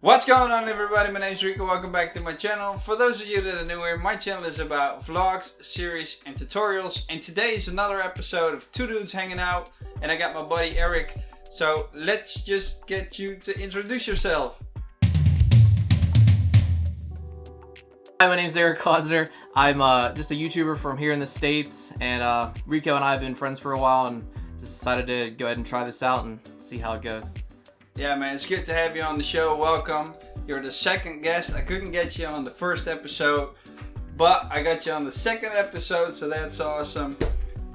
What's going on, everybody? My name is Rico. Welcome back to my channel. For those of you that are new here, my channel is about vlogs, series and tutorials, and today is another episode of Two Dudes Hanging Out, and I got my buddy Eric. So let's just get you to introduce yourself. Hi, my name is Cosner. I'm just a YouTuber from here in the States, and Rico and I have been friends for a while and just decided to go ahead and try this out and see how it goes. Yeah, man, it's good to have you on the show. Welcome. You're the second guest. I couldn't get you on the first episode, but I got you on the second episode, so that's awesome.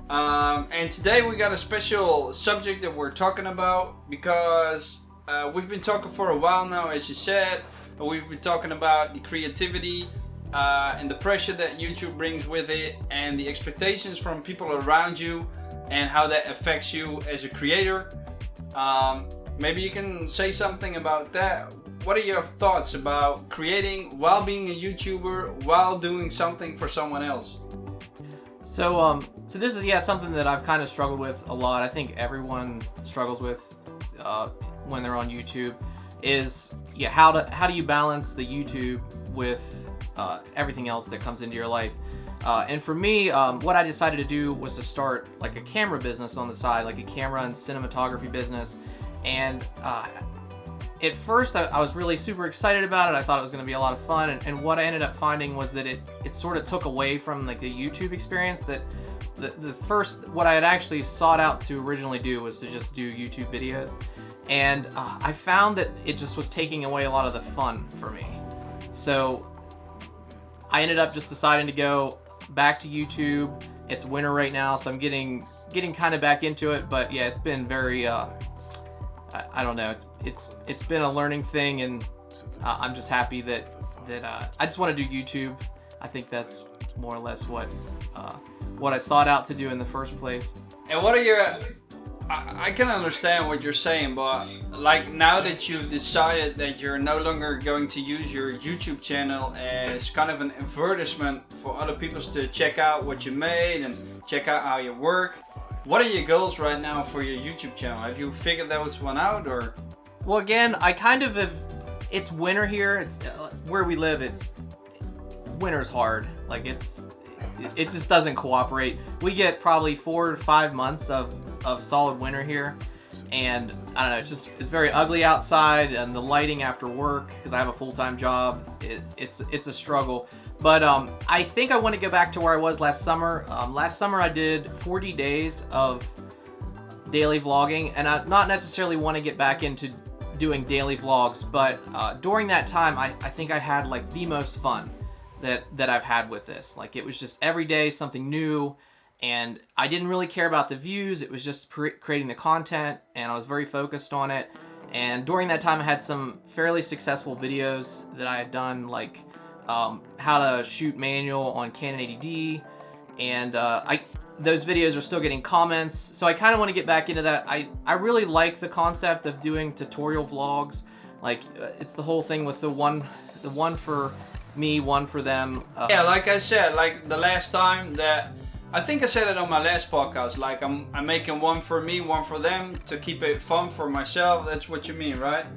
And today we got a special subject that we're talking about because we've been talking for a while now, as you said. We've been talking about the creativity and the pressure that YouTube brings with it, and the expectations from people around you, and how that affects you as a creator. Maybe you can say something about that. What are your thoughts about creating while being a YouTuber, while doing something for someone else? So this is something that I've kind of struggled with a lot. I think everyone struggles with when they're on YouTube. Is how do you balance the YouTube with everything else that comes into your life? And for me, what I decided to do was to start like a camera business on the side, like a camera and cinematography business. And at first I was really super excited about it. I thought it was going to be a lot of fun, and what I ended up finding was that it sort of took away from like the YouTube experience. That the first, what I had actually sought out to originally do was to just do YouTube videos, and I found that it just was taking away a lot of the fun for me. So I ended up just deciding to go back to YouTube. It's winter right now, so I'm getting kind of back into it, but yeah, it's been very I don't know. It's been a learning thing, and I'm just happy that I just want to do YouTube. I think that's more or less what I sought out to do in the first place. And what are your? I can understand what you're saying, but like now that you've decided that you're no longer going to use your YouTube channel as kind of an advertisement for other people to check out what you made and check out how you work. What are your goals right now for your YouTube channel? Have you figured that one out, or? Well, again, I kind of have. It's winter here. It's where we live. Winter's hard. Like it just doesn't cooperate. We get probably 4 to 5 months of solid winter here, and I don't know. It's very ugly outside, and the lighting after work, because I have a full-time job. It's a struggle. But I think I want to go back to where I was last summer. Last summer I did 40 days of daily vlogging, and I not necessarily want to get back into doing daily vlogs, but during that time I think I had like the most fun that I've had with this. Like, it was just every day something new, and I didn't really care about the views. It was just creating the content, and I was very focused on it. And during that time I had some fairly successful videos that I had done, like how to shoot manual on Canon 80D, and those videos are still getting comments, so I kind of want to get back into that. I really like the concept of doing tutorial vlogs. Like, it's the whole thing with the one for me, one for them. Yeah, like I said, like the last time that I think I said it on my last podcast, like I'm making one for me, one for them, to keep it fun for myself. That's what you mean, right?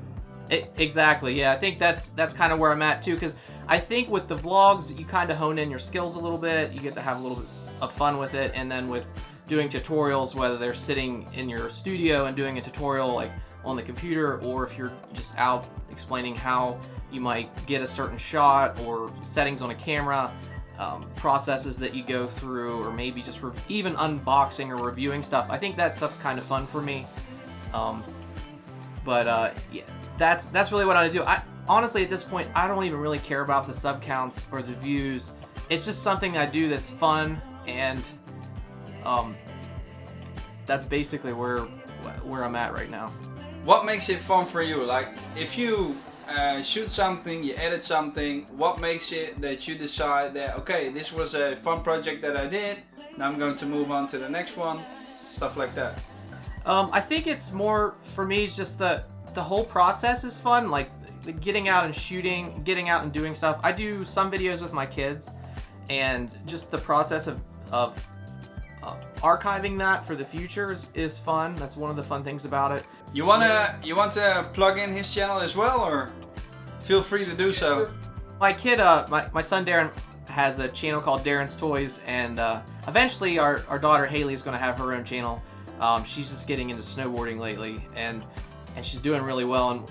Exactly, yeah. I think that's kind of where I'm at too, because I think with the vlogs you kind of hone in your skills a little bit. You get to have a little bit of fun with it, and then with doing tutorials, whether they're sitting in your studio and doing a tutorial like on the computer, or if you're just out explaining how you might get a certain shot, or settings on a camera, processes that you go through, or maybe just even unboxing or reviewing stuff. I think that stuff's kind of fun for me. Yeah, that's really what I do. Honestly, at this point, I don't even really care about the sub counts or the views. It's just something I do that's fun, and that's basically where I'm at right now. What makes it fun for you? Like, if you shoot something, you edit something, what makes it that you decide that, okay, this was a fun project that I did, now I'm going to move on to the next one, stuff like that? I think it's more, for me, it's just the whole process is fun. Like, getting out and shooting, getting out and doing stuff. I do some videos with my kids, and just the process of archiving that for the future is fun. That's one of the fun things about it. You want to plug in his channel as well, or? feel free to do so. My kid, my son Darren has a channel called Darren's Toys, and eventually our daughter Haley is going to have her own channel. She's just getting into snowboarding lately, and she's doing really well, and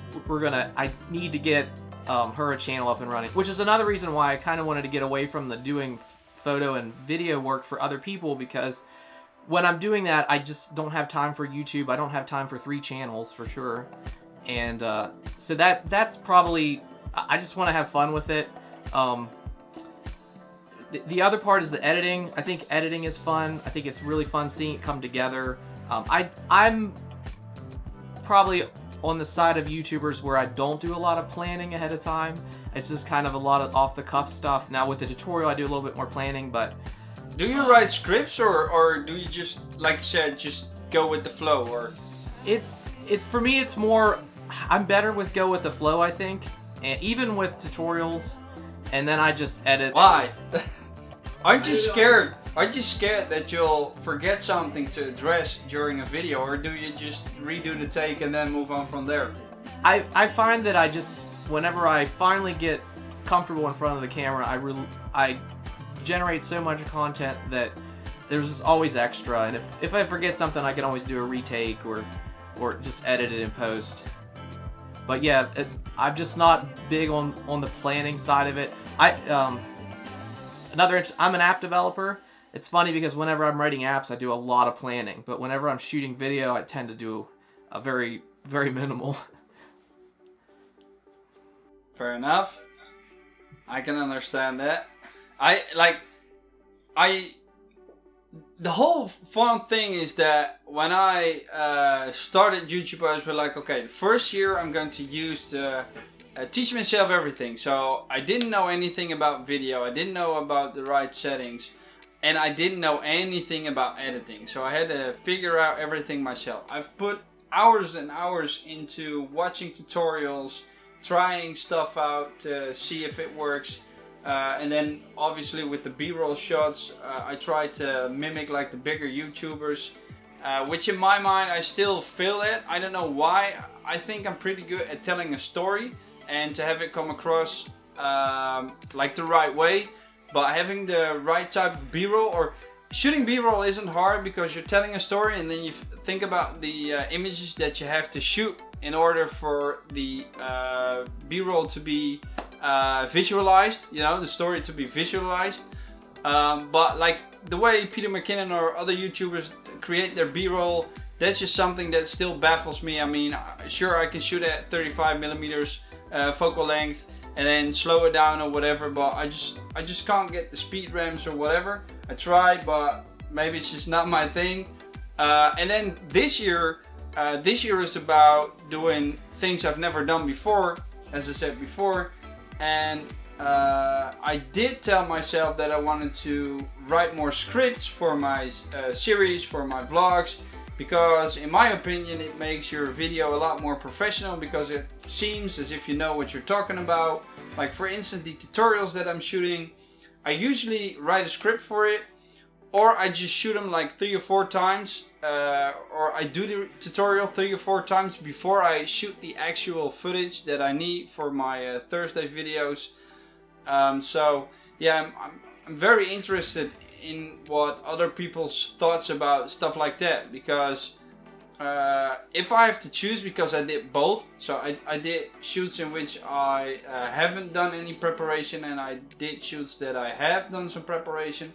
I need to get her a channel up and running, which is another reason why I kind of wanted to get away from the doing photo and video work for other people, because when I'm doing that, I just don't have time for YouTube. I don't have time for 3 channels for sure, and so that's probably, I just want to have fun with it. The other part is the editing. I think editing is fun. I think it's really fun seeing it come together. I'm probably on the side of YouTubers where I don't do a lot of planning ahead of time. It's just kind of a lot of off-the-cuff stuff. Now with the tutorial, I do a little bit more planning, but... Do you write scripts, or do you just, like you said, just go with the flow, or...? It's for me, it's more... I'm better with go with the flow, I think. And even with tutorials, and then I just edit. Why? Aren't you scared? Aren't you scared that you'll forget something to address during a video, or do you just redo the take and then move on from there? I find that I just, whenever I finally get comfortable in front of the camera, I generate so much content that there's always extra, and if I forget something, I can always do a retake or just edit it in post. But yeah, I'm just not big on the planning side of it. I'm an app developer. It's funny because whenever I'm writing apps, I do a lot of planning. But whenever I'm shooting video, I tend to do a very, very minimal. Fair enough. I can understand that. The whole fun thing is that when I started YouTube, I was like, okay, the first year I'm going to use teach myself everything. So I didn't know anything about video. I didn't know about the right settings. And I didn't know anything about editing. So I had to figure out everything myself. I've put hours and hours into watching tutorials, trying stuff out to see if it works. And then obviously with the B-roll shots, I try to mimic like the bigger YouTubers. Which in my mind I still fail at. I don't know why. I think I'm pretty good at telling a story and to have it come across like the right way. But having the right type of B-roll, or shooting B-roll isn't hard because you're telling a story and then you think about the images that you have to shoot in order for the B-roll to be visualized, you know, the story to be visualized. But like the way Peter McKinnon or other YouTubers create their B-roll, that's just something that still baffles me. I mean, sure, I can shoot at 35mm focal length and then slow it down or whatever, but I just can't get the speed ramps or whatever. I tried, but maybe it's just not my thing. And then this year is about doing things I've never done before, as I said before. And I did tell myself that I wanted to write more scripts for my series, for my vlogs, because in my opinion it makes your video a lot more professional, because it seems as if you know what you're talking about. Like for instance, the tutorials that I'm shooting, I usually write a script for it, or I just shoot them like 3 or 4 times, or I do the tutorial 3 or 4 times before I shoot the actual footage that I need for my Thursday videos. So yeah, I'm very interested in what other people's thoughts about stuff like that, because if I have to choose, because I did both, so I did shoots in which I haven't done any preparation, and I did shoots that I have done some preparation,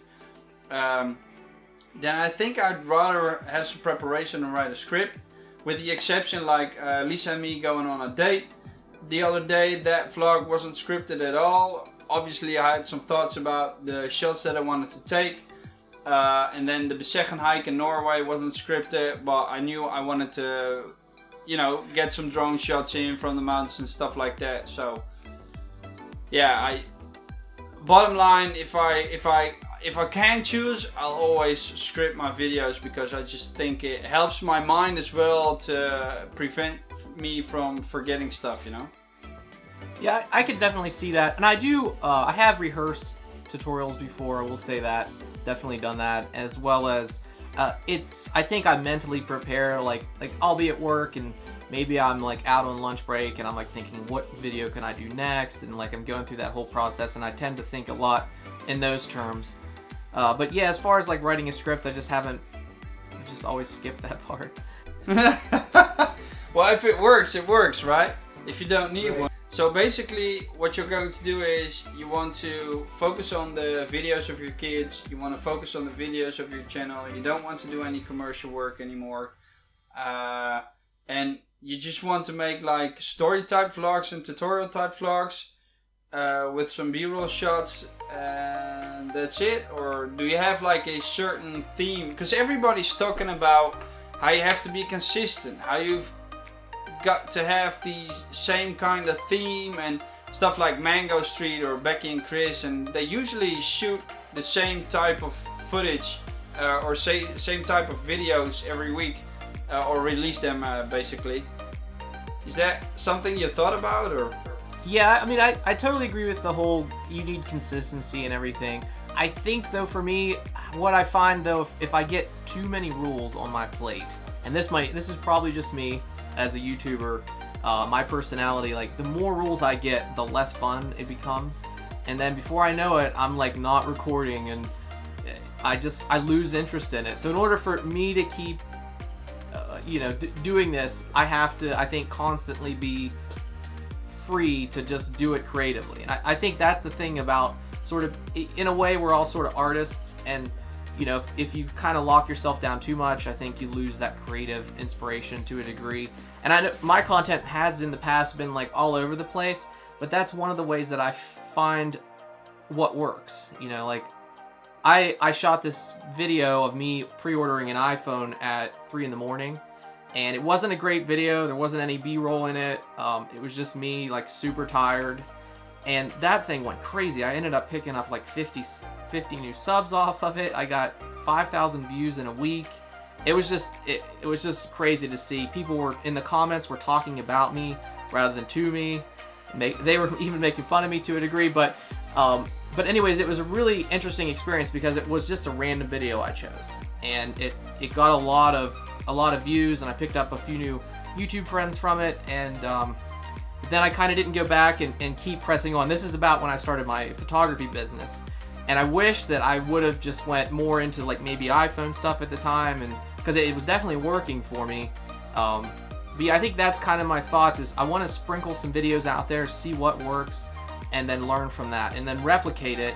then I think I'd rather have some preparation and write a script, with the exception like Lisa and me going on a date the other day. That vlog wasn't scripted at all. Obviously I had some thoughts about the shots that I wanted to take, and then the Beseggen hike in Norway wasn't scripted, but I knew I wanted to, you know, get some drone shots in from the mountains and stuff like that. So yeah, bottom line, if I can choose, I'll always script my videos, because I just think it helps my mind as well to prevent me from forgetting stuff, you know. Yeah, I could definitely see that, and I do. I have rehearsed tutorials before. I will say that, definitely done that, as well as I think I mentally prepare. Like I'll be at work and maybe I'm like out on lunch break and I'm like thinking, what video can I do next? And like I'm going through that whole process, and I tend to think a lot in those terms. But yeah, as far as like writing a script, I just always skip that part. Well, if it works, right? If you don't need one. So basically what you're going to do is you want to focus on the videos of your kids, you want to focus on the videos of your channel, you don't want to do any commercial work anymore, and you just want to make like story type vlogs and tutorial type vlogs with some b-roll shots, and that's it? Or do you have like a certain theme? Because everybody's talking about how you have to be consistent, how you've got to have the same kind of theme and stuff, like Mango Street or Becky and Chris, and they usually shoot the same type of footage or same type of videos every week, or release them basically. Is that something you thought about? Or? Yeah, I mean, I totally agree with the whole you need consistency and everything. I think though, for me, what I find though, if I get too many rules on my plate, and this is probably just me as a YouTuber, my personality, like the more rules I get, the less fun it becomes. And then before I know it, I'm like not recording, and I lose interest in it. So in order for me to keep, doing this, I have to, I think, constantly be free to just do it creatively. And I think that's the thing about sort of, in a way, we're all sort of artists, and if you kind of lock yourself down too much, I think you lose that creative inspiration to a degree. And I know my content has in the past been like all over the place, but that's one of the ways that I find what works. Like I shot this video of me pre-ordering an iPhone at 3 in the morning, and it wasn't a great video. There wasn't any B-roll in it. It was just me like super tired, and that thing went crazy. I ended up picking up like 50 new subs off of it. I got 5,000 views in a week. It was just crazy to see. People were in the comments were talking about me rather than to me. They were even making fun of me to a degree, but anyways, it was a really interesting experience because it was just a random video I chose, and it got a lot of views, and I picked up a few new YouTube friends from it, and then I kind of didn't go back and keep pressing on. This is about when I started my photography business, and I wish that I would have just went more into like maybe iPhone stuff at the time, and because it was definitely working for me. But yeah, I think that's kind of my thoughts, is I want to sprinkle some videos out there, see what works, and then learn from that, and then replicate it,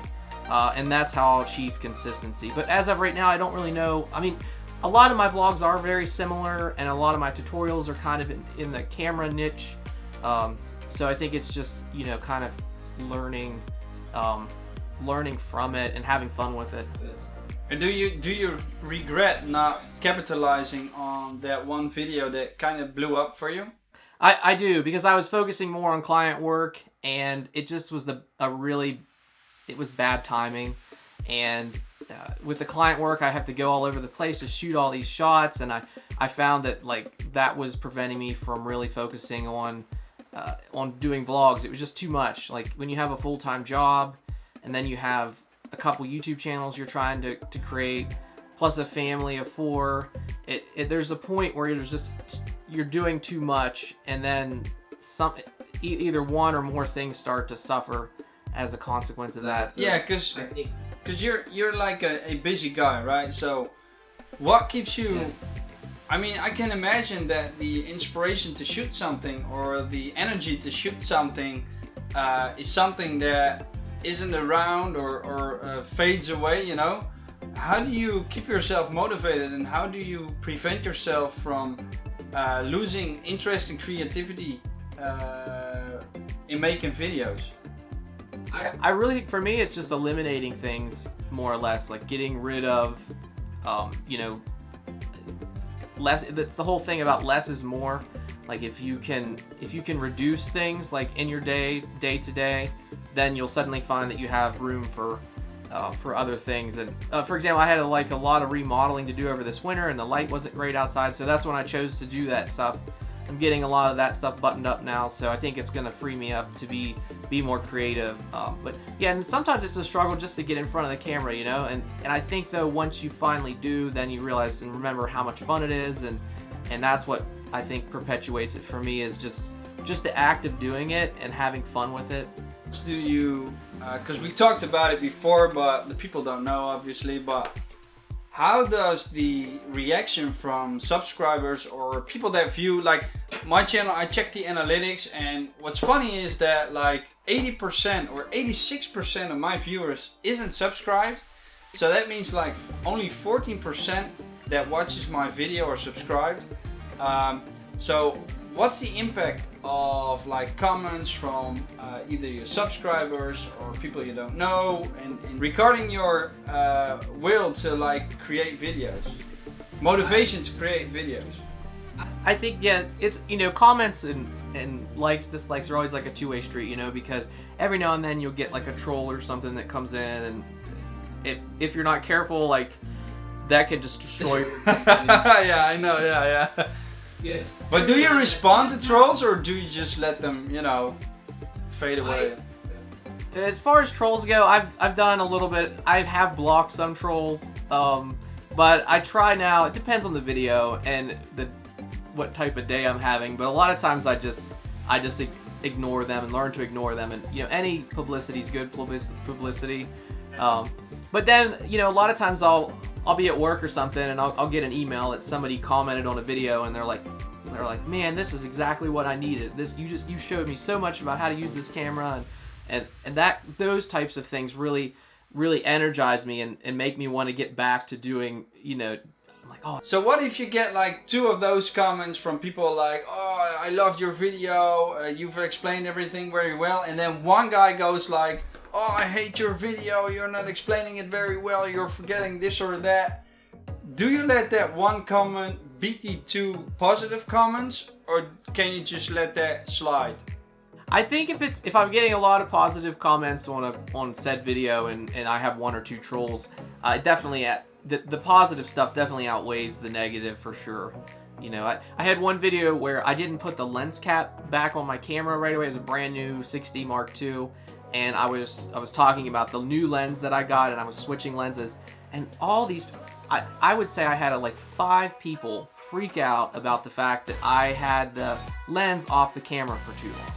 and that's how I'll achieve consistency. But as of right now, I don't really know. I mean, a lot of my vlogs are very similar, and a lot of my tutorials are kind of in the camera niche. So I think it's just, kind of learning from it and having fun with it. And do you regret not capitalizing on that one video that kind of blew up for you? I do, because I was focusing more on client work, and it just was it was bad timing. And with the client work, I have to go all over the place to shoot all these shots, and I found that like that was preventing me from really focusing on doing vlogs. It was just too much. Like when you have a full-time job, and then you have a couple YouTube channels you're trying to create, plus a family of 4, there's a point where you're doing too much, and then either one or more things start to suffer as a consequence of that. So yeah, because you're like a busy guy, right? So what keeps you? Yeah. I mean, I can imagine that the inspiration to shoot something, or the energy to shoot something, is something that isn't around or fades away. How do you keep yourself motivated, and how do you prevent yourself from losing interest and creativity in making videos? I really, for me, it's just eliminating things, more or less, like getting rid of, less. That's the whole thing about less is more. Like if you can reduce things like in your day to day, then you'll suddenly find that you have room for other things. And for example, I had a lot of remodeling to do over this winter, and the light wasn't great outside, so that's when I chose to do that stuff. I'm getting a lot of that stuff buttoned up now, so I think it's going to free me up to be more creative. But yeah, and sometimes it's a struggle just to get in front of the camera, and I think though once you finally do, then you realize and remember how much fun it is, and that's what I think perpetuates it for me is just the act of doing it and having fun with it. Do you, because we talked about it before, but the people don't know obviously, but how does the reaction from subscribers or people that view, like my channel, I check the analytics, and what's funny is that like 80% or 86% of my viewers isn't subscribed. So that means like only 14% that watches my video are subscribed. So what's the impact of like comments from either your subscribers or people you don't know, and regarding your will to like create videos, motivation to create videos? I think, yeah, it's comments and likes, dislikes are always like a two-way street, because every now and then you'll get like a troll or something that comes in, and if you're not careful, like that can just destroy Yeah, I know. Yeah. Yeah. But do you respond to trolls, or do you just let them, fade away? As far as trolls go, I've done a little bit. I have blocked some trolls, but I try now. It depends on the video and what type of day I'm having. But a lot of times I just ignore them and learn to ignore them. And any publicity is good publicity. But then a lot of times I'll be at work or something, and I'll get an email that somebody commented on a video, and they're like, man, this is exactly what I needed. You showed me so much about how to use this camera, and those types of things really energize me and make me want to get back to doing, like, oh. So what if you get like 2 of those comments from people like, oh, I loved your video, you've explained everything very well, and then one guy goes like, oh, I hate your video, you're not explaining it very well, you're forgetting this or that. Do you let that one comment beat the 2 positive comments, or can you just let that slide? I think if I'm getting a lot of positive comments on said video and I have 1 or 2 trolls, definitely the positive stuff definitely outweighs the negative for sure. I had one video where I didn't put the lens cap back on my camera right away. It was a brand new 6D Mark II. And I was talking about the new lens that I got, and I was switching lenses, and all these, I would say I had like 5 people freak out about the fact that I had the lens off the camera for too long.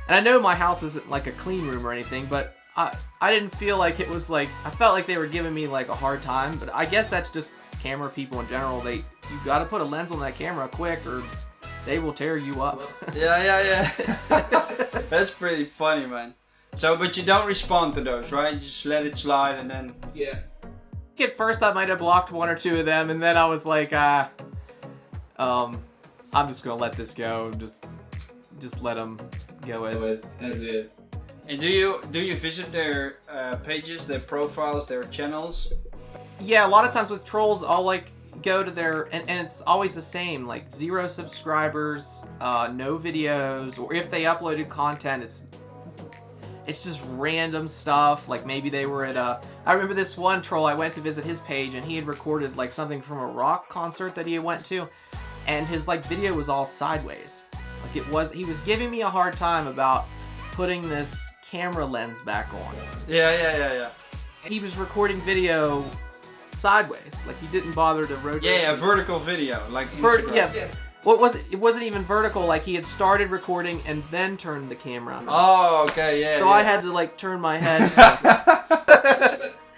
And I know my house isn't like a clean room or anything, but I didn't feel like it was like, I felt like they were giving me like a hard time. But I guess that's just camera people in general. You got to put a lens on that camera quick, or they will tear you up. Yeah. That's pretty funny, man. So, but you don't respond to those, right? You just let it slide, and then... Yeah. At first, I might have blocked 1 or 2 of them, and then I was like, I'm just gonna let this go. Just let them go as is. And do you visit their pages, their profiles, their channels? Yeah, a lot of times with trolls, I'll like go to their, and it's always the same, like 0 subscribers, no videos, or if they uploaded content, it's just random stuff. Like maybe they were at I remember this one troll, I went to visit his page, and he had recorded like something from a rock concert that he went to, and his like video was all sideways. Like he was giving me a hard time about putting this camera lens back on. Yeah. He was recording video sideways. Like he didn't bother to rotate. Yeah, vertical video, like Instagram. Yeah. What was it? It wasn't even vertical. Like he had started recording and then turned the camera on. Oh, okay, yeah. So I had to like turn my head.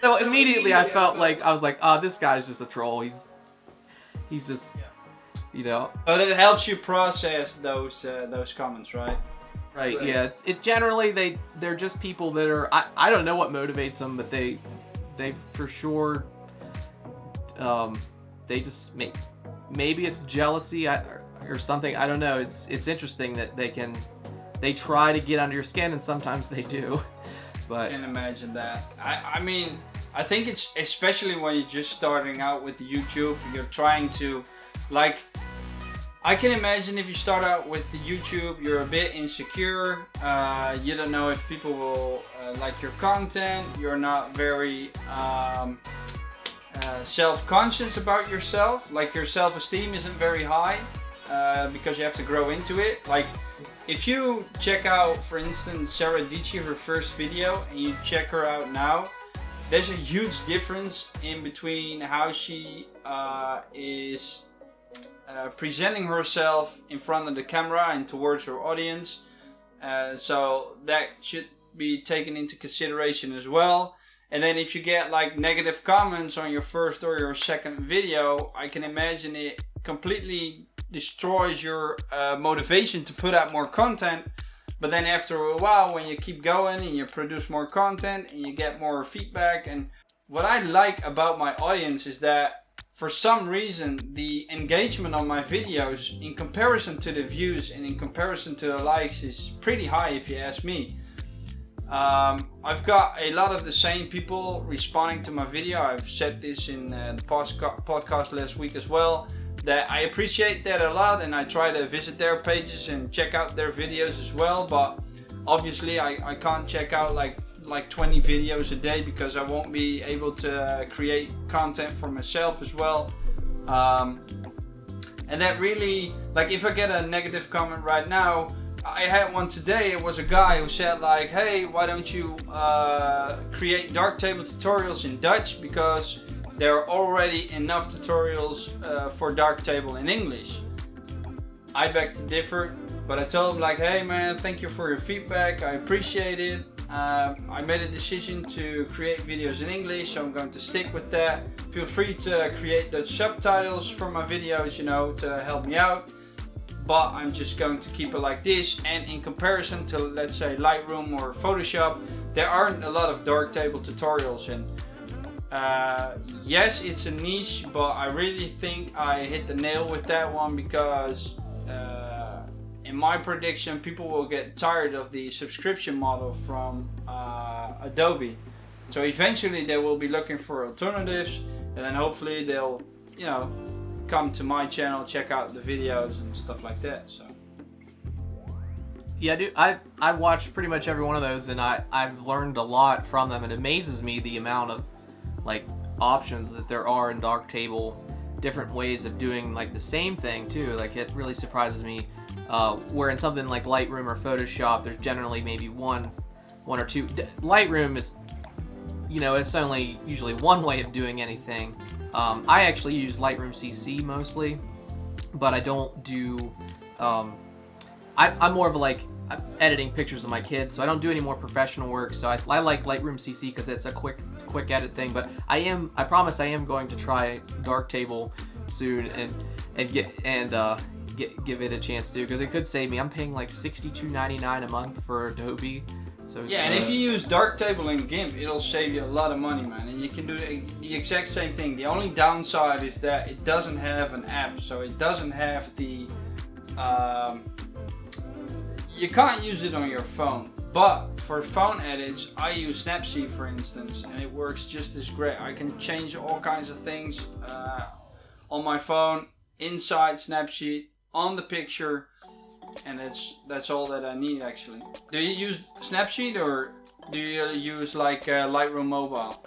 So immediately I felt like I was like, oh, this guy's just a troll. He's just, But it helps you process those comments, right? Right. Yeah. It generally they're just people that are I don't know what motivates them, but they for sure they just maybe it's jealousy or something. I don't know. It's interesting that they try to get under your skin, and sometimes they do. But I can imagine that. I mean, I think it's especially when you're just starting out with YouTube, you're trying to, like, I can imagine if you start out with the YouTube, you're a bit insecure. You don't know if people will like your content. You're not very self-conscious about yourself. Like your self-esteem isn't very high because you have to grow into it. Like if you check out, for instance, Sarah Dici, her first video, and you check her out now, there's a huge difference in between how she is presenting herself in front of the camera and towards her audience. So that should be taken into consideration as well. And then if you get like negative comments on your first or your second video, I can imagine it completely destroys your motivation to put out more content. But then after a while, when you keep going and you produce more content and you get more feedback, and what I like about my audience is that for some reason the engagement on my videos in comparison to the views and in comparison to the likes is pretty high, if you ask me. I've got a lot of the same people responding to my video. I've said this in the podcast last week as well, that I appreciate that a lot, and I try to visit their pages and check out their videos as well. But obviously I can't check out like 20 videos a day because I won't be able to create content for myself as well. And that really, like, if I get a negative comment right now, I had one today. It was a guy who said like, hey, why don't you create Darktable tutorials in Dutch, because there are already enough tutorials for Darktable in English. I beg to differ, but I told him like, hey man, thank you for your feedback, I appreciate it. I made a decision to create videos in English, so I'm going to stick with that. Feel free to create Dutch subtitles for my videos, you know, to help me out. But I'm just going to keep it like this. And in comparison to, let's say, Lightroom or Photoshop, there aren't a lot of Darktable tutorials. And yes, it's a niche, but I really think I hit the nail with that one, because in my prediction, people will get tired of the subscription model from Adobe. So eventually they will be looking for alternatives, and then hopefully they'll, you know, come to my channel, check out the videos and stuff like that. So yeah, dude, I watched pretty much every one of those, and I've learned a lot from them. It amazes me the amount of like options that there are in Darktable, different ways of doing like the same thing too. Like, it really surprises me. Where in something like Lightroom or Photoshop, there's generally maybe one or two. Lightroom is, you know, it's only usually one way of doing anything. I actually use Lightroom CC mostly, but I don't do. I'm more of a, like, I'm editing pictures of my kids, so I don't do any more professional work. So I like Lightroom CC because it's a quick edit thing. But I promise I am going to try Darktable soon and give it a chance to, because it could save me. I'm paying like $62.99 a month for Adobe. So yeah, and if you use Darktable in GIMP, it'll save you a lot of money, man. And you can do the exact same thing. The only downside is that it doesn't have an app, so it doesn't have the. You can't use it on your phone. But for phone edits, I use Snapseed, for instance, and it works just as great. I can change all kinds of things on my phone inside Snapseed on the picture, and that's all that I need actually. Do you use Snapseed, or do you use like Lightroom Mobile?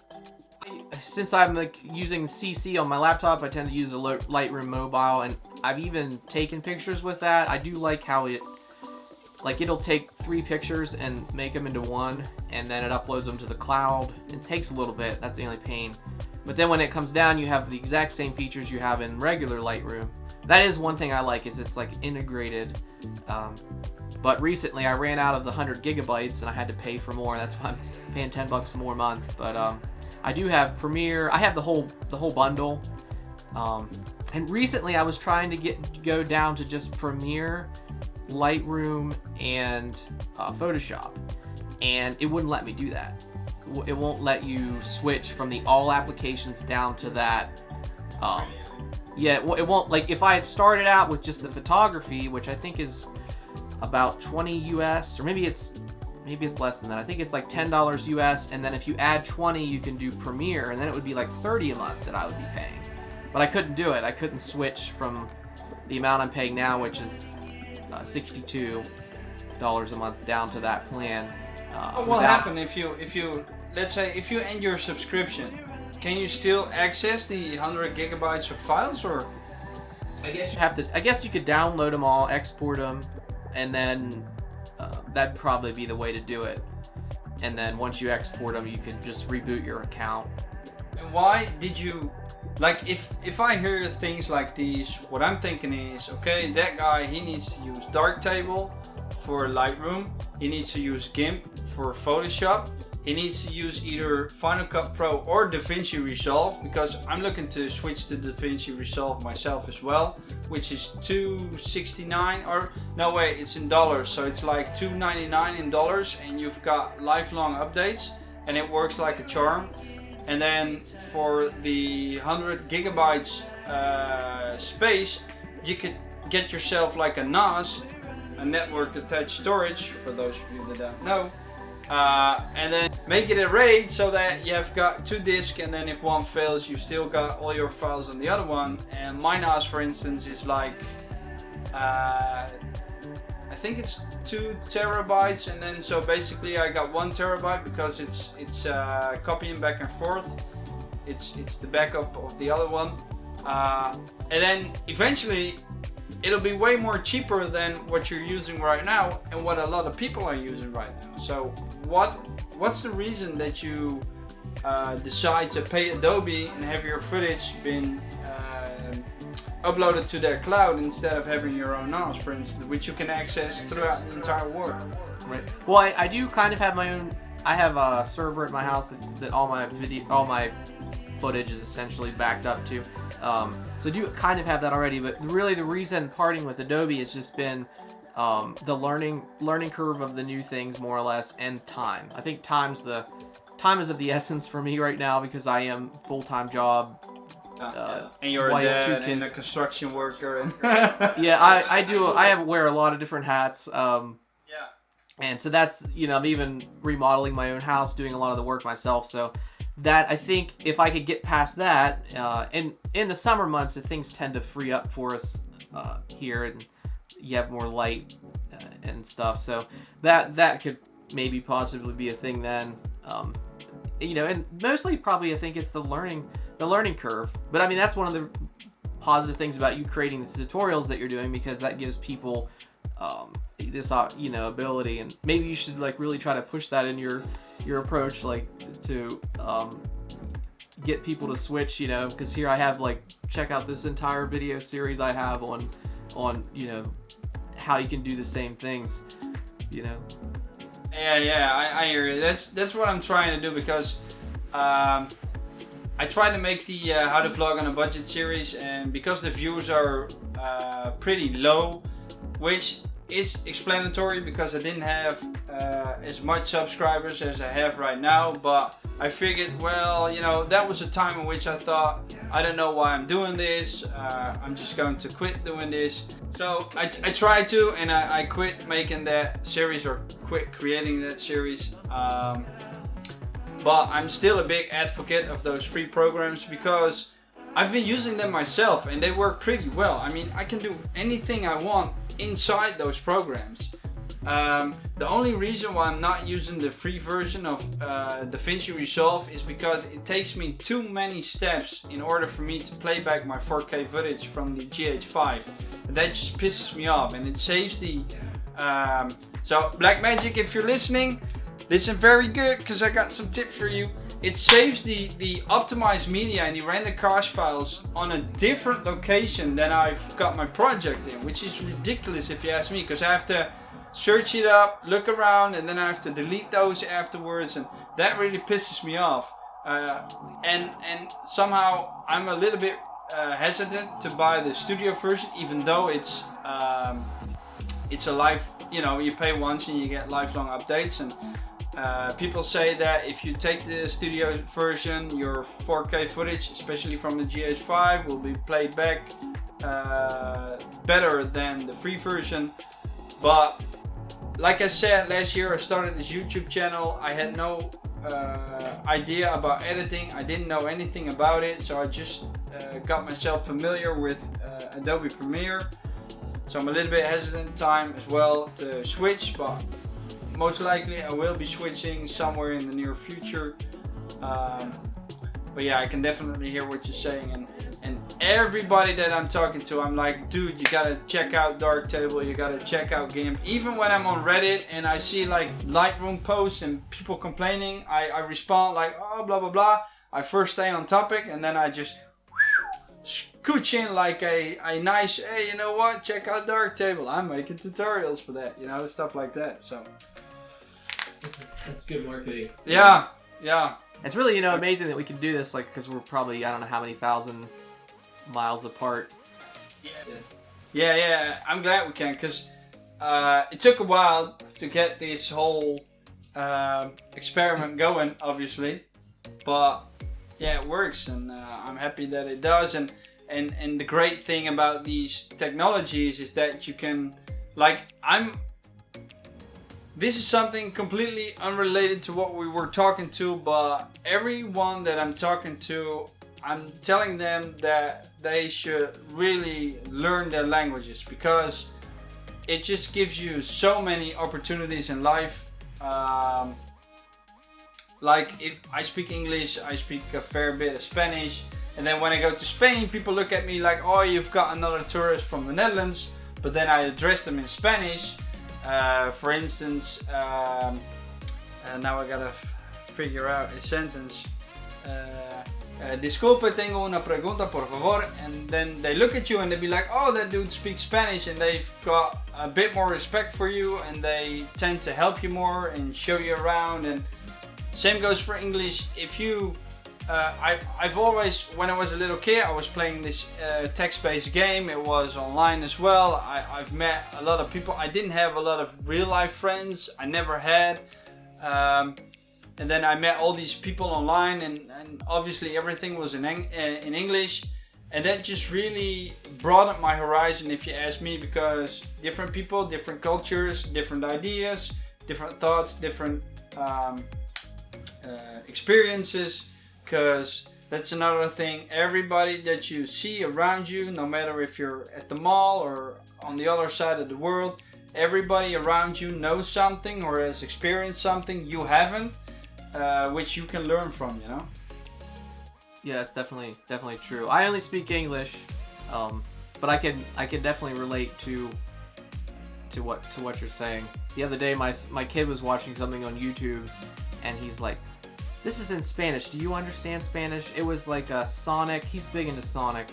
Since I'm like using CC on my laptop, I tend to use the Lightroom Mobile, and I've even taken pictures with that. I do like how it'll take 3 pictures and make them into one, and then it uploads them to the cloud. It takes a little bit, that's the only pain. But then when it comes down, you have the exact same features you have in regular Lightroom. That is one thing I like, is it's like integrated. But recently I ran out of the 100 gigabytes and I had to pay for more. That's why I'm paying $10 more a month. But I do have Premiere. I have the whole bundle. And recently I was trying to go down to just Premiere, Lightroom, and Photoshop, and it wouldn't let me do that. It won't let you switch from the all applications down to that. Yeah, it won't. Like, if I had started out with just the photography, which I think is about 20 US, or maybe it's less than that. I think it's like $10 US, and then if you add 20, you can do Premiere, and then it would be like 30 a month that I would be paying. But I couldn't do it. I couldn't switch from the amount I'm paying now, which is $62 a month, down to that plan. What will happen if you let's say if you end your subscription? Can you still access the 100 gigabytes of files, or? I guess you have to. I guess you could download them all, export them, and then that'd probably be the way to do it. And then once you export them, you could just reboot your account. And why did you like if I hear things like these, what I'm thinking is, okay, that guy, he needs to use Darktable for Lightroom, he needs to use GIMP for Photoshop, he needs to use either Final Cut Pro or DaVinci Resolve, because I'm looking to switch to DaVinci Resolve myself as well, which is $269, or no wait, it's in dollars, so it's like $299 in dollars, and you've got lifelong updates, and it works like a charm. And then for the 100 gigabytes space, you could get yourself like a NAS, a network attached storage, for those of you that don't know. And then make it a RAID so that you have got 2 disks, and then if one fails, you still got all your files on the other one. And my NAS, for instance, is like I think it's 2 terabytes, and then so basically I got 1 terabyte because it's copying back and forth. It's the backup of the other one, and then eventually it'll be way more cheaper than what you're using right now and what a lot of people are using right now. So what's the reason that you decide to pay Adobe and have your footage been uploaded to their cloud instead of having your own NAS, for instance, which you can access throughout the entire world? Right. Well, I do kind of have my own. I have a server at my house that all my footage is essentially backed up to. So I do kind of have that already. But really, the reason parting with Adobe has just been the learning curve of the new things, more or less, and time. I think time is of the essence for me right now, because I am full-time job. And you're a dad and a construction worker, and yeah, I wear a lot of different hats. And so that's, I'm even remodeling my own house, doing a lot of the work myself. So that, I think if I could get past that, and in the summer months, things tend to free up for us here, and you have more light and stuff. So that could maybe possibly be a thing then. And mostly probably I think it's the learning curve. But I mean, that's one of the positive things about you creating the tutorials that you're doing, because that gives people this ability, and maybe you should like really try to push that in your approach, like to get people to switch, because here I have like, check out this entire video series I have on how you can do the same things, Yeah, I hear you. That's what I'm trying to do, because I try to make the How to Vlog on a Budget series, and because the views are pretty low, which is explanatory because I didn't have as much subscribers as I have right now, but I figured, well, that was a time in which I thought, I don't know why I'm doing this, I'm just going to quit doing this. So I tried to, and I quit making that series, or quit creating that series. But I'm still a big advocate of those free programs, because I've been using them myself and they work pretty well. I mean, I can do anything I want inside those programs. The only reason why I'm not using the free version of DaVinci Resolve is because it takes me too many steps in order for me to play back my 4K footage from the GH5. That just pisses me off, and it saves the... So Blackmagic, if you're listening, listen very good, because I got some tips for you. It saves the optimized media and the rendered cast files on a different location than I've got my project in, which is ridiculous if you ask me, because I have to search it up, look around, and then I have to delete those afterwards, and that really pisses me off. And somehow I'm a little bit hesitant to buy the studio version, even though it's a live, you pay once and you get lifelong updates. And people say that if you take the studio version, your 4K footage, especially from the GH5, will be played back better than the free version. But like I said, last year I started this YouTube channel. I had no idea about editing. I didn't know anything about it, so I just got myself familiar with Adobe Premiere. So I'm a little bit hesitant time as well to switch, but most likely I will be switching somewhere in the near future. But yeah, I can definitely hear what you're saying, and everybody that I'm talking to, I'm like, dude, you gotta check out Darktable, you gotta check out GIMP. Even when I'm on Reddit and I see like Lightroom posts and people complaining, I respond like, oh, blah blah blah. I first stay on topic, and then I just scooch in like a nice, hey, you know what? Check out Darktable. I'm making tutorials for that, you know, stuff like that. So that's good marketing. Yeah. It's really, you know, amazing that we can do this, like, because we're probably, I don't know how many thousand miles apart. Yeah. I'm glad we can, because it took a while to get this whole experiment going, obviously, but yeah, it works, and I'm happy that it does. And the great thing about these technologies is that you can, like, this is something completely unrelated to what we were talking to, but everyone that I'm talking to, I'm telling them that they should really learn their languages, because it just gives you so many opportunities in life. Like, if I speak English, I speak a fair bit of Spanish, and then when I go to Spain, people look at me like, oh, you've got another tourist from the Netherlands, but then I address them in Spanish. For instance, now I gotta figure out a sentence. Disculpe, tengo una pregunta, por favor. And then they look at you and they be like, oh, that dude speaks Spanish, and they've got a bit more respect for you, and they tend to help you more and show you around. And same goes for English. If you, I've always, when I was a little kid, I was playing this text-based game. It was online as well. I've met a lot of people. I didn't have a lot of real-life friends. I never had. And then I met all these people online, and obviously everything was in English. And that just really broadened my horizon, if you ask me, because different people, different cultures, different ideas, different thoughts, different experiences. Because that's another thing. Everybody that you see around you, no matter if you're at the mall or on the other side of the world, everybody around you knows something or has experienced something you haven't, which you can learn from, you know? Yeah, that's definitely true. I only speak English, but I can definitely relate to what you're saying. The other day, my kid was watching something on YouTube, and he's like, "This is in Spanish. Do you understand Spanish?" It was like a Sonic. He's big into Sonic,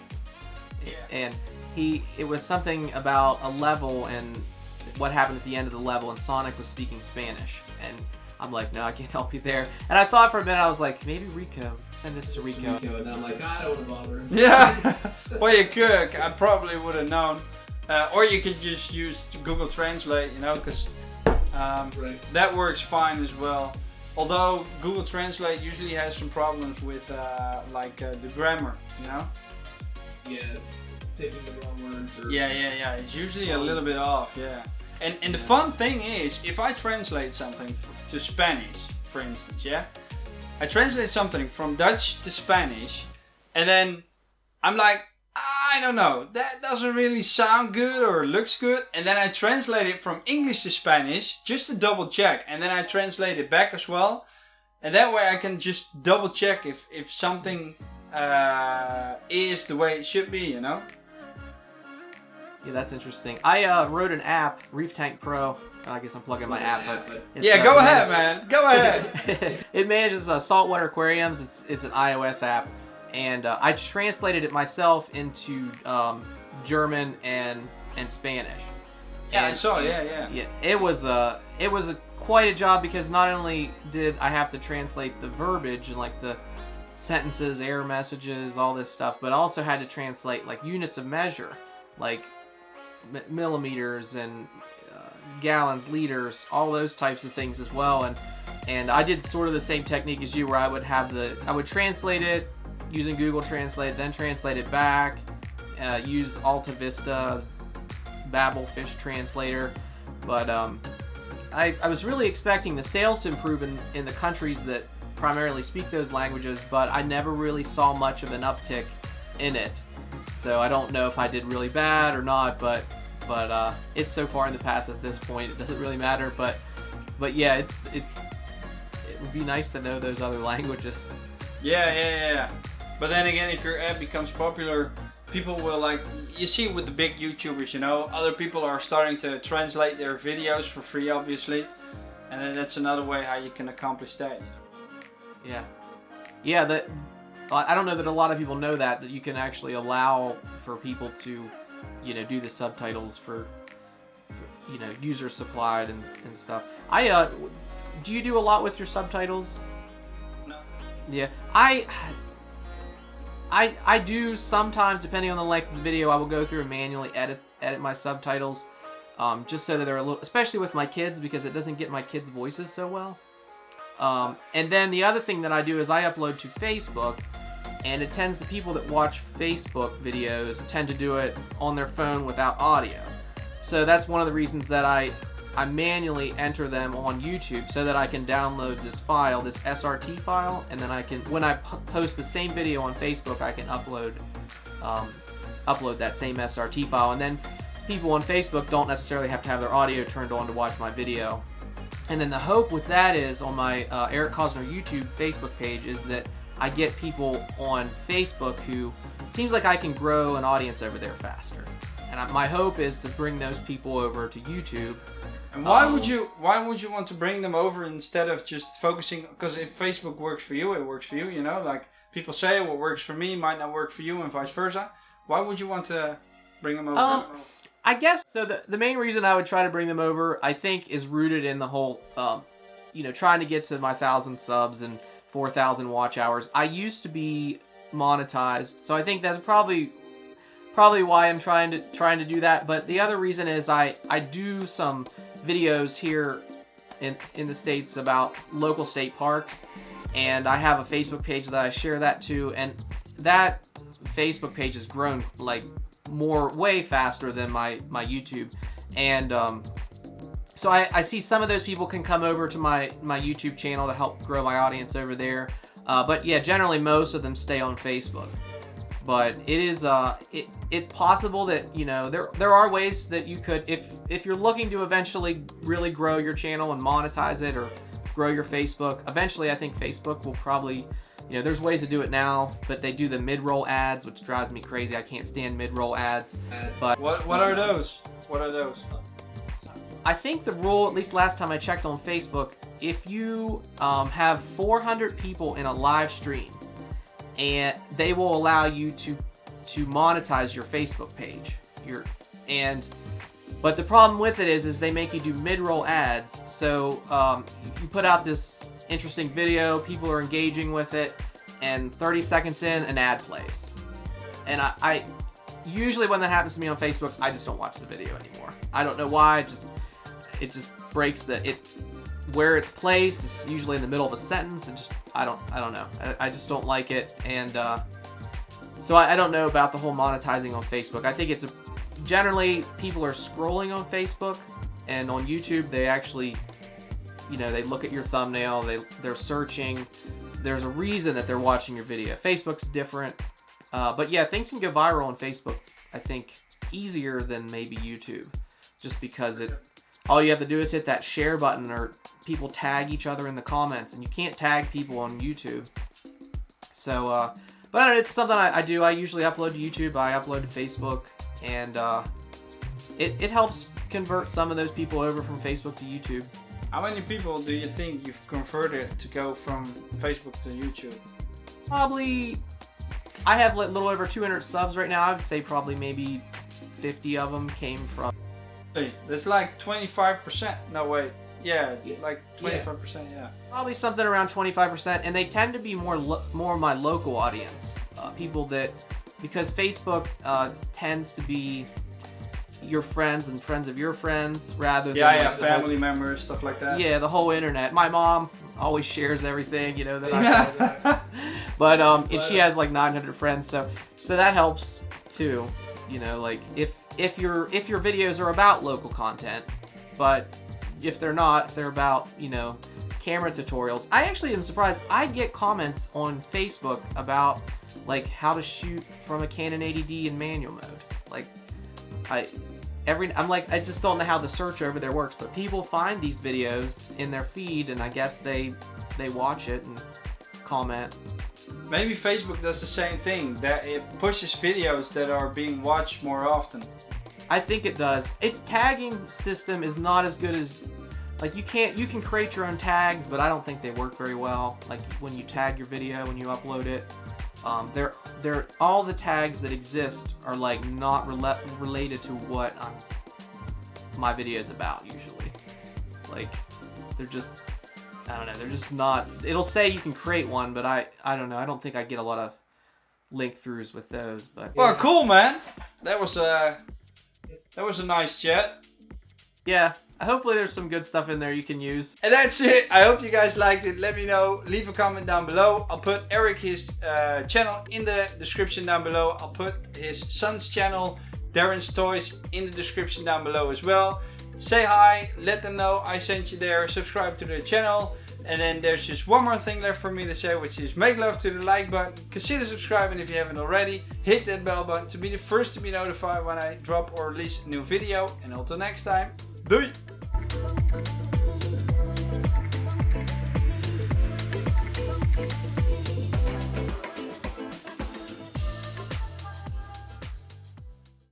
and it was something about a level and what happened at the end of the level, and Sonic was speaking Spanish, and I'm like, no, I can't help you there. And I thought for a minute, I was like, maybe Rico. Send this to Rico. And I'm like, I don't want to bother him. Yeah. Well, you could. I probably would have known. Or you could just use Google Translate, you know, because Right. that works fine as well. Although Google Translate usually has some problems with the grammar, you know? Yeah, picking the wrong words. Or Yeah. It's usually a little bit off, yeah. And the fun thing is, if I translate something to Spanish, for instance, yeah? I translate something from Dutch to Spanish, and then I'm like, I don't know, that doesn't really sound good or looks good. And then I translate it from English to Spanish just to double check. And then I translate it back as well. And that way I can just double check if something is the way it should be, you know? Yeah, that's interesting. I wrote an app, Reef Tank Pro. I guess I'm plugging my app, but it's, yeah, go ahead, man. Go ahead. It manages saltwater aquariums. It's an iOS app, and I translated it myself into German and Spanish. Yeah, and, I saw. Yeah. Yeah, it was quite a job, because not only did I have to translate the verbiage and like the sentences, error messages, all this stuff, but I also had to translate like units of measure, like millimeters and gallons, liters, all those types of things as well. And I did sort of the same technique as you, where I would translate it using Google Translate, then translate it back, use Alta Vista, Babelfish translator. But I was really expecting the sales to improve in the countries that primarily speak those languages, but I never really saw much of an uptick in it. So I don't know if I did really bad or not, but it's so far in the past at this point, it doesn't really matter. But yeah, it would be nice to know those other languages. Yeah. But then again, if your app becomes popular, people will, like, you see with the big YouTubers, you know, other people are starting to translate their videos for free, obviously. And then that's another way how you can accomplish that. Yeah, I don't know that a lot of people know that you can actually allow for people to, do the subtitles for user supplied and stuff. Do you do a lot with your subtitles? No. Yeah, I do sometimes, depending on the length of the video. I will go through and manually edit my subtitles, just so that they're a little, especially with my kids, because it doesn't get my kids' voices so well. And then the other thing that I do is I upload to Facebook, and it tends to, people that watch Facebook videos tend to do it on their phone without audio. So that's one of the reasons that I manually enter them on YouTube, so that I can download this file, this SRT file, and then I can, when I post the same video on Facebook, I can upload that same SRT file, and then people on Facebook don't necessarily have to have their audio turned on to watch my video. And then the hope with that is, on my Eric Cosner YouTube Facebook page, is that I get people on Facebook who, it seems like I can grow an audience over there faster. And my hope is to bring those people over to YouTube. And why would you want to bring them over instead of just focusing? Because if Facebook works for you, it works for you. Like people say, what works for me might not work for you, and vice versa. Why would you want to bring them over? I guess so. The main reason I would try to bring them over, I think, is rooted in the whole, trying to get to my 1,000 subs and 4,000 watch hours. I used to be monetized, so I think that's probably why I'm trying to do that. But the other reason is I do some videos here in the States about local state parks, and I have a Facebook page that I share that to, and that Facebook page has grown like way faster than my YouTube. And so I see some of those people can come over to my YouTube channel to help grow my audience over there. But yeah, generally most of them stay on Facebook. But it is it's possible that there are ways that you could, if you're looking to eventually really grow your channel and monetize it, or grow your Facebook. Eventually, I think Facebook will probably, there's ways to do it now, but they do the mid-roll ads, which drives me crazy. I can't stand mid-roll ads. But what are those? What are those? I think the rule, at least last time I checked on Facebook, if you have 400 people in a live stream, and they will allow you to monetize your Facebook page. But the problem with it is they make you do mid-roll ads. So you put out this interesting video, people are engaging with it, and 30 seconds in, an ad plays. And I usually, when that happens to me on Facebook, I just don't watch the video anymore. I don't know why. It just breaks where it's placed. It's usually in the middle of a sentence, and I don't know. I just don't like it, and so I don't know about the whole monetizing on Facebook. I think generally people are scrolling on Facebook, and on YouTube they actually, they look at your thumbnail, they're searching. There's a reason that they're watching your video. Facebook's different, but yeah, things can go viral on Facebook, I think, easier than maybe YouTube, just because all you have to do is hit that share button, or people tag each other in the comments, and you can't tag people on YouTube. So, but I don't know, it's something I do. I usually upload to YouTube, I upload to Facebook, and it helps convert some of those people over from Facebook to YouTube. How many people do you think you've converted to go from Facebook to YouTube? Probably, I have a little over 200 subs right now. I would say probably maybe 50 of them came from... Hey, that's like 25%. No, wait. Yeah, like 25%, yeah. Probably something around 25%, and they tend to be more my local audience. People that, because Facebook tends to be your friends and friends of your friends, rather than family members, stuff like that. Yeah, the whole internet. My mom always shares everything, that I but and she has like 900 friends, so that helps too. Like if your videos are about local content, but if they're not, they're about camera tutorials. I actually am surprised. I get comments on Facebook about like how to shoot from a Canon 80D in manual mode. Like I'm like, I just don't know how the search over there works, but people find these videos in their feed, and I guess they watch it and comment. Maybe Facebook does the same thing, that it pushes videos that are being watched more often. I think it does. Its tagging system is not as good as Like you can create your own tags, but I don't think they work very well. Like when you tag your video, when you upload it, they're all the tags that exist are like not related to what my video is about usually. Like they're just, I don't know, they're just not. It'll say you can create one, but I don't know. I don't think I get a lot of link throughs with those. But well, cool, man. That was a nice chat. Yeah, hopefully there's some good stuff in there you can use. And that's it. I hope you guys liked it. Let me know. Leave a comment down below. I'll put his channel in the description down below. I'll put his son's channel, Darren's Toys, in the description down below as well. Say hi. Let them know I sent you there. Subscribe to the channel. And then there's just one more thing left for me to say, which is make love to the like button. Consider subscribing if you haven't already. Hit that bell button to be the first to be notified when I drop or release a new video. And until next time, doei!